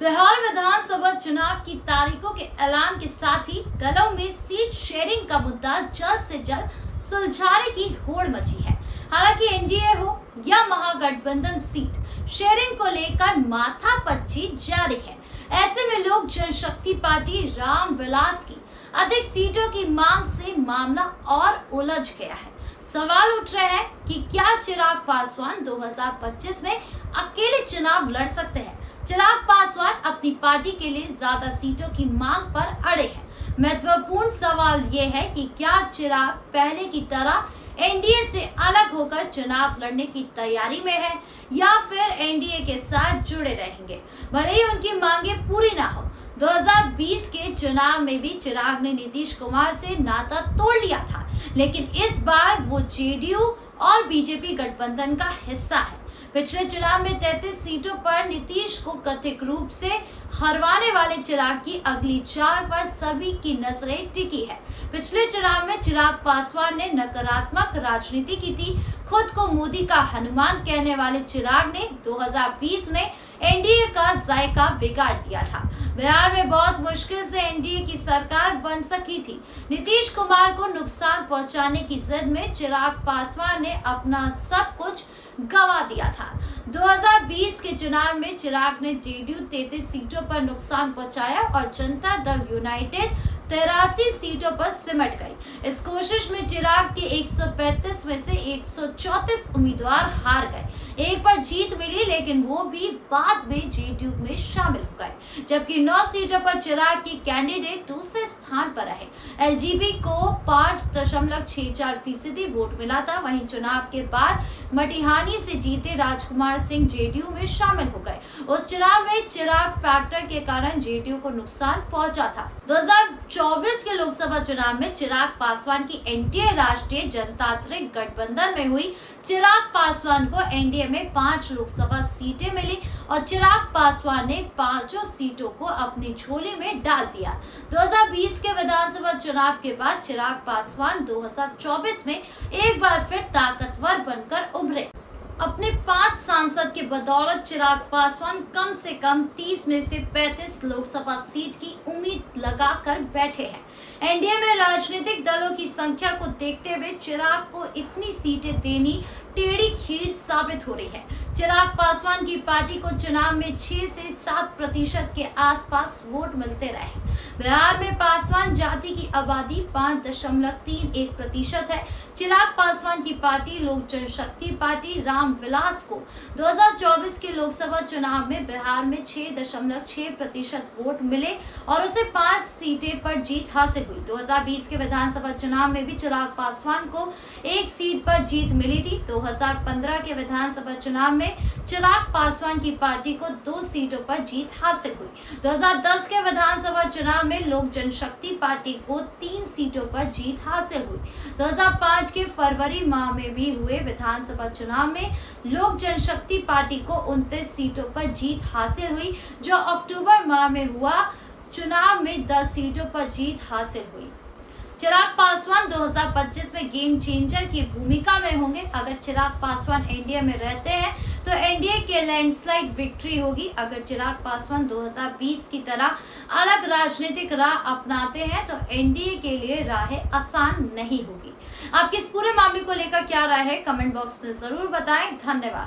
बिहार विधानसभा चुनाव की तारीखों के ऐलान के साथ ही दलों में सीट शेयरिंग का मुद्दा जल्द से जल्द सुलझाने की होड़ मची है। हालांकि एनडीए हो या महागठबंधन, सीट शेयरिंग को लेकर माथापच्ची जारी है। ऐसे में लोक जनशक्ति पार्टी रामविलास की अधिक सीटों की मांग से मामला और उलझ गया है। सवाल उठ रहे हैं कि क्या चिराग पासवान 2025 में अकेले चुनाव लड़ सकते हैं। चिराग पासवान अपनी पार्टी के लिए ज्यादा सीटों की मांग पर अड़े हैं। महत्वपूर्ण सवाल ये है कि क्या चिराग पहले की तरह एनडीए से अलग होकर चुनाव लड़ने की तैयारी में है या फिर एनडीए के साथ जुड़े रहेंगे, भले ही उनकी मांगे पूरी ना हो। 2020 के चुनाव में भी चिराग ने नीतीश कुमार से नाता तोड़ लिया था, लेकिन इस बार वो जेडीयू और बीजेपी गठबंधन का हिस्सा है। पिछले चुनाव में 33 सीटों पर नीतीश को कथित रूप से हरवाने वाले चिराग की अगली चाल पर सभी की नजरें टिकी है। पिछले चुनाव में चिराग पासवान ने नकारात्मक राजनीति की थी। खुद को मोदी का हनुमान कहने वाले चिराग ने 2020 में एनडीए का जायका बिगाड़ दिया था। बिहार में बहुत मुश्किल से एनडीए की सरकार बन सकी थी। नीतीश कुमार को नुकसान पहुंचाने की जिद में चिराग पासवान ने अपना सब कुछ गवा दिया था। 2020 के चुनाव में चिराग ने जेडीयू 33 सीटों पर नुकसान पहुंचाया और जनता दल यूनाइटेड 83 सीटों पर सिमट गई। इस कोशिश में चिराग के 135 में से 134 उम्मीदवार हार गए। एक पर जीत मिली, लेकिन वो भी बाद में जेडीयू में शामिल हो गए, जबकि 9 सीटों पर चिराग के कैंडिडेट दूसरे स्थान पर रहे। एलजेपी को 5.64% वोट मिला था। वहीं चुनाव के बाद मटिहानी से जीते राजकुमार सिंह जेडीयू में शामिल हो गए। उस चुनाव में चिराग फैक्टर के कारण जेडीयू को नुकसान पहुंचा था। 2024 के लोकसभा चुनाव में चिराग पासवान की एनडीए राष्ट्रीय जनतांत्रिक गठबंधन में हुई। चिराग पासवान को एनडीए में 5 लोकसभा सीटें मिली और चिराग पासवान ने 5 सीटों को अपनी झोली में डाल दिया। 2020 के विधानसभा चुनाव के बाद चिराग पासवान 2024 में एक बार फिर ताकतवर बनकर उभरे। अपने 5 सांसद के बदौलत चिराग पासवान कम से कम 30 में से 35 लोकसभा सीट की उम्मीद लगाकर बैठे हैं। एनडीए में राजनीतिक दलों की संख्या को देखते हुए चिराग को इतनी सीटें देनी टेढ़ी खीर साबित हो रही है। चिराग पासवान की पार्टी को चुनाव में 6 से 7% के आसपास वोट मिलते रहे। बिहार में पासवान जाति की आबादी 5.31% है। चिराग पासवान की पार्टी लोक जनशक्ति पार्टी रामविलास को 2024 के लोकसभा चुनाव में बिहार में 6.6% वोट मिले और उसे 5 सीटें पर जीत हासिल हुई। 2020 के विधानसभा चुनाव में भी चिराग पासवान को 1 सीट पर जीत मिली थी। 2015 के विधानसभा चुनाव में चिराग पासवान की पार्टी को 2 सीटों पर जीत हासिल हुई। 2010 के विधानसभा चुनाव में लोक जनशक्ति पार्टी को 3 सीटों पर जीत हासिल हुई। 2005 के फरवरी माह में भी हुए विधानसभा चुनाव में लोक जनशक्ति पार्टी को 29 सीटों पर जीत हासिल हुई। जो अक्टूबर माह में हुआ चुनाव में 10 सीटों पर जीत हासिल हुई। चिराग पासवान 2025 में गेम चेंजर की भूमिका में होंगे। अगर चिराग पासवान एनडीए में रहते हैं तो एनडीए के लैंडस्लाइड विक्ट्री होगी। अगर चिराग पासवान 2020 की तरह अलग राजनीतिक राह अपनाते हैं तो एनडीए के लिए राहें आसान नहीं होगी। आपकी इस पूरे मामले को लेकर क्या राय है, कमेंट बॉक्स में जरूर बताएं। धन्यवाद।